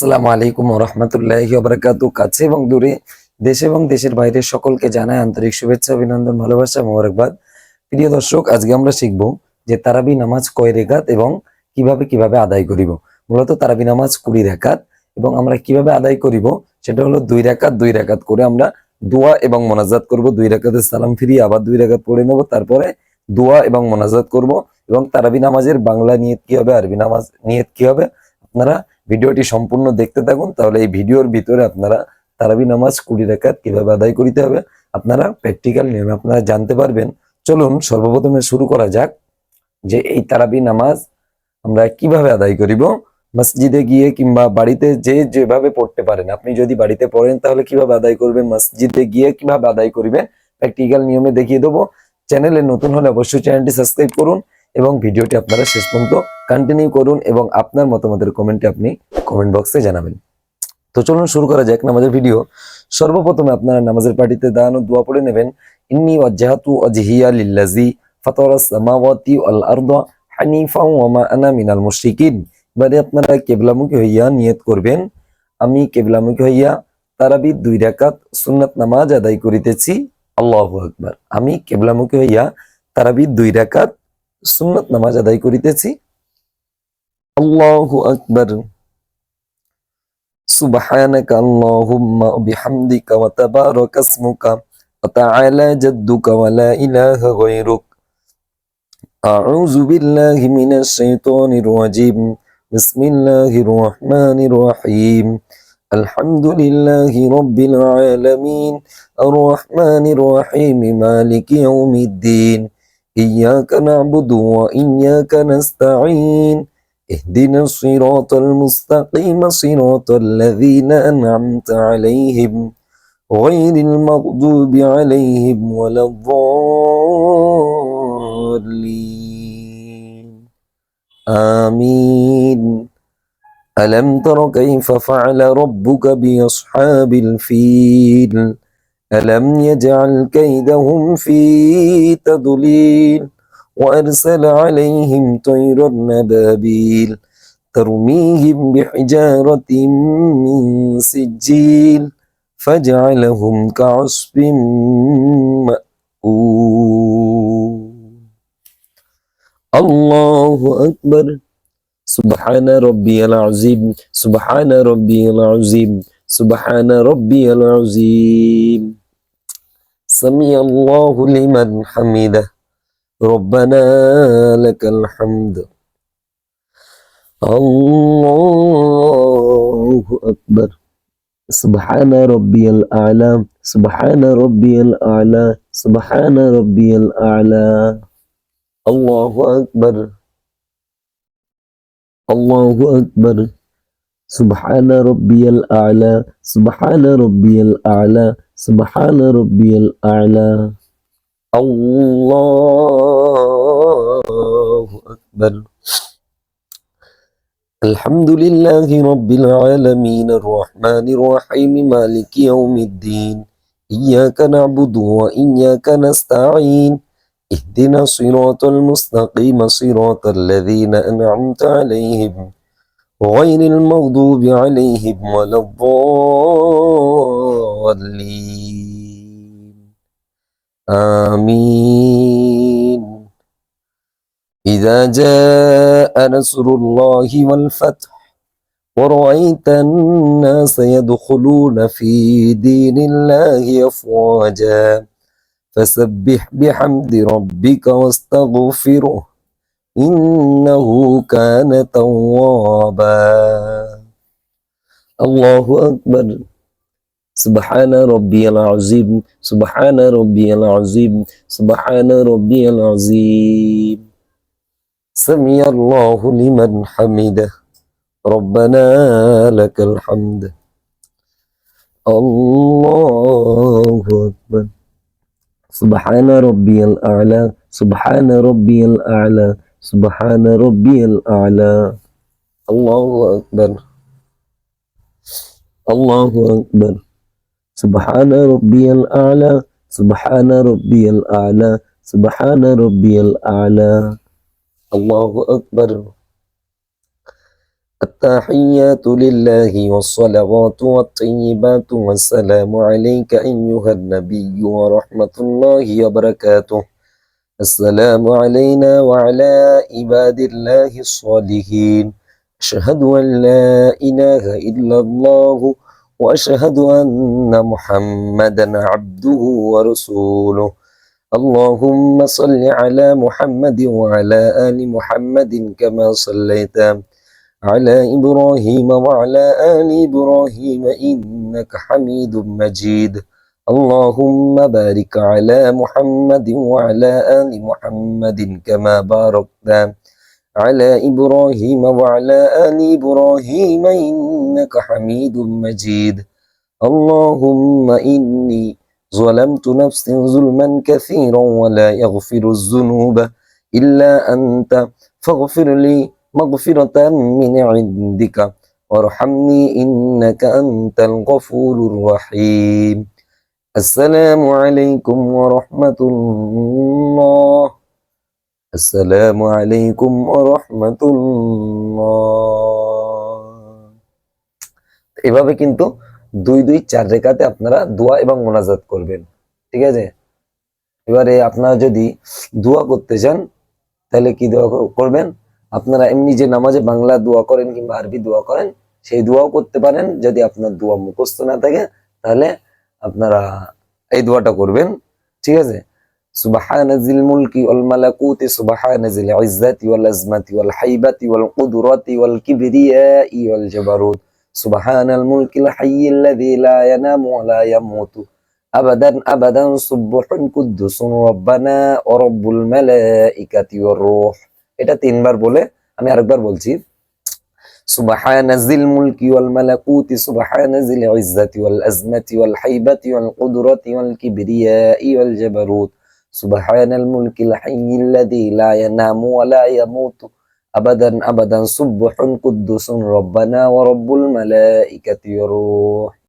আসসালামু আলাইকুম ওয়া রাহমাতুল্লাহি ওয়া বারাকাতুহু। কাছে এবং দূরে, দেশে এবং দেশের বাইরে সকলকে জানাই আন্তরিক শুভেচ্ছা, অভিনন্দন, ভালোবাসা, মোবারকবাদ। প্রিয় দর্শক, আজকে আমরা শিখব যে তারাবি নামাজ কয় রেকাত এবং কিভাবে আদায় করিব। মূলত তারাবি নামাজ 20 রাকাত এবং আমরা কিভাবে আদায় করিব সেটা হলো 2 রাকাত করে আমরা দোয়া এবং মোনাজাত করব। 2 রাকাতের সালাম ফিরিয়ে আবার 2 রাকাত পড়ে নেব, তারপরে দোয়া এবং মোনাজাত করব। এবং তারাবি নামাজের বাংলা নিয়ত কি হবে, আরবি নামাজ নিয়ত কি হবে, আপনারা ভিডিওটি সম্পূর্ণ দেখতে থাকুন। তাহলে এই ভিডিওর ভিতরে আপনারা তারাবি নামাজ 20 রাকাত কিভাবে আদায় করিতে হবে আপনারা প্র্যাকটিক্যাল নিয়মে আপনারা জানতে পারবেন। চলুন সর্বপ্রথমে শুরু করা যাক যে এই তারাবি নামাজ আমরা কিভাবে আদায় করিব। মসজিদে গিয়ে কিংবা বাড়িতে যেভাবে পড়তে পারেন, আপনি যদি বাড়িতে পড়েন তাহলে কিভাবে আদায় করবেন, মসজিদে গিয়ে কিভাবে আদায় করিবেন প্র্যাকটিক্যাল নিয়মে দেখিয়ে দেবো। চ্যানেলে নতুন হলে অবশ্যই চ্যানেলটি সাবস্ক্রাইব করুন এবং ভিডিওটি আপনারা শেষ পর্যন্ত কন্টিনিউ করুন এবং আপনার মতামতের কমেন্টে আপনি কমেন্ট বক্সে জানাবেন। তো চলুন শুরু করা যাক নামাজের ভিডিও। সর্বপ্রথমে আপনারা নামাজের পাটিতে দাঁড়ানো দোয়া পড়ে নেবেন। ইন্নী ওয়াজ্জাহতু ওয়াজহিয়া লিল্লাযী ফাতারাস সামাওয়াতি ওয়াল আরদা হানিফা ওয়া মা আনা মিনাল মুশরিকিন। এবারে আপনারা কিবলামুখী হইয়া নিয়ত করবেন, আমি কিবলামুখী হইয়া তারাবি 2 রাকাত সুন্নাত নামাজ আদায় করিতেছি। আল্লাহু আকবার। আমি কিবলামুখী হইয়া তারাবি 2 রাকাত সুন্নাত নামাজ আদায় করিতেছি। আল্লাহু আকবার। সুবহানাকা আল্লাহুম্মা ওয়া বিহামদিকা ওয়া তাবারাকা ইসমুকা ওয়া তাআলা জাদ্দুকা ওয়া লা ইলাহা গায়রুক। আউযু বিল্লাহি মিনাশ শাইতানির রাজীম। বিসমিল্লাহির রহমানির রহিম। আলহামদুলিল্লাহি রাব্বিল আলামিন আর রহমানির রহিম মালিকি ইয়াউমিদ্দিন। إياك نعبد وإياك نستعين اهدنا الصراط المستقيم صراط الذين أنعمت عليهم غير المغضوب عليهم ولا الضالين آمين. ألم تر كيف فعل ربك بأصحاب الفيل ألم يجعل كيدهم في تضليل وأرسل عليهم طيرا أبابيل ترميهم بحجارة من سجيل فجعلهم كعصف مأكول. الله أكبر. سبحان ربي العظيم سبحان ربي العظيم سبحان ربي العظيم. سمع الله لمن حمده ربنا لك الحمد. الله أكبر. سبحان ربي الأعلى سبحان ربي الأعلى سبحان ربي الأعلى. الله أكبر. الله أكبر. سبحان ربي الأعلى سبحان ربي الأعلى سبحان ربي الأعلى. الله أكبر. الحمد لله رب العالمين الرحمن الرحيم مالك يوم الدين. إياك نعبد وإياك نستعين اهدنا الصراط المستقيم صراط الذين أنعمت عليهم غير المغضوب عليهم ولا الضالين آمين. إذا جاء نصر الله والفتح ورأيت الناس يدخلون في دين الله أفواجا فسبح بحمد ربك واستغفره إنه كان توابا. الله أكبر. سبحان ربي العظيم سبحان ربي العظيم سبحان ربي العظيم. سمع الله لمن حمده ربنا لك الحمد. الله أكبر. سبحان ربي الأعلى سبحان ربي الأعلى سبحان ربي الأعلى. الله أكبر. الله أكبر. سبحان ربي الأعلى سبحان ربي الأعلى سبحان ربي الأعلى. الله أكبر. التحيات لله والصلوات والطيبات والسلام عليك أيها النبي ورحمة الله وبركاته. السلام علينا وعلى عباد الله الصالحين. أشهد أن لا إله إلا الله وأشهد أن محمدا عبده ورسوله. اللهم صل على محمد وعلى آل محمد كما صليت على إبراهيم وعلى آل إبراهيم إنك حميد مجيد. اللهم بارك على محمد وعلى آل محمد كما باركت على إبراهيم وعلى آل إبراهيم إنك حميد مجيد. اللهم إني ظلمت نفسي ظلما كثيرا ولا يغفر الذنوب إلا أنت فاغفر لي مغفرة من عندك وارحمني إنك أنت الغفور الرحيم. السلام عليكم ورحمة الله. السلام عليكم ورحمة الله. এভাবে কিন্তু 2-2-4 রেখাতে আপনারা দোয়া এবং মোনাজাত করবেন, ঠিক আছে? এবারে আপনারা যদি দোয়া করতে চান তাহলে কি দোয়া করবেন? আপনারা এমনি যে নামাজে বাংলা দোয়া করেন কিংবা আরবি দোয়া করেন সেই দোয়াও করতে পারেন। যদি আপনার দোয়া মুখস্থ না থাকে তাহলে আপনারা এই দোয়াটা করবেন, ঠিক আছে? সুবহানাজিল মুলকি ওয়াল মালাকুতি সুবহানাজিল ইজ্জাতি ওয়াল আজমাতি ওয়াল হাইবাতি ওয়াল কুদরাতি ওয়াল কিবরিয়াই ওয়াল জাবারুত সুবহানাল মুলকিল হাইয়্যিল্লাযী লা ইয়ানামু ওয়া লা ইয়ামুতু আবাদান আবাদান সুবহুন কুদ্দুসুন রাব্বানা ওয়া রাব্বুল মালাইকাতি ওয়ার রূহ। এটা 3 বার বলে আমি আরেকবার বলছি। সুবহানাজিল মুলকি ওয়াল মালাকুতি সুবহানাজিল ইজ্জাতি ওয়াল আজমাতি ওয়াল হাইবাতি ওয়াল কুদরাতি ওয়াল কিবরিয়াই ওয়াল জাবারুত সুবহানাল মুলকিল হাইয়্যিল্লাযী লা ইয়ানামু ওয়া লা ইয়ামুতু আবাদান আবাদান সুবহুন কুদ্দুসুন রাব্বানা ওয়া রাব্বুল মালাইকাতি ওয়ার রূহ।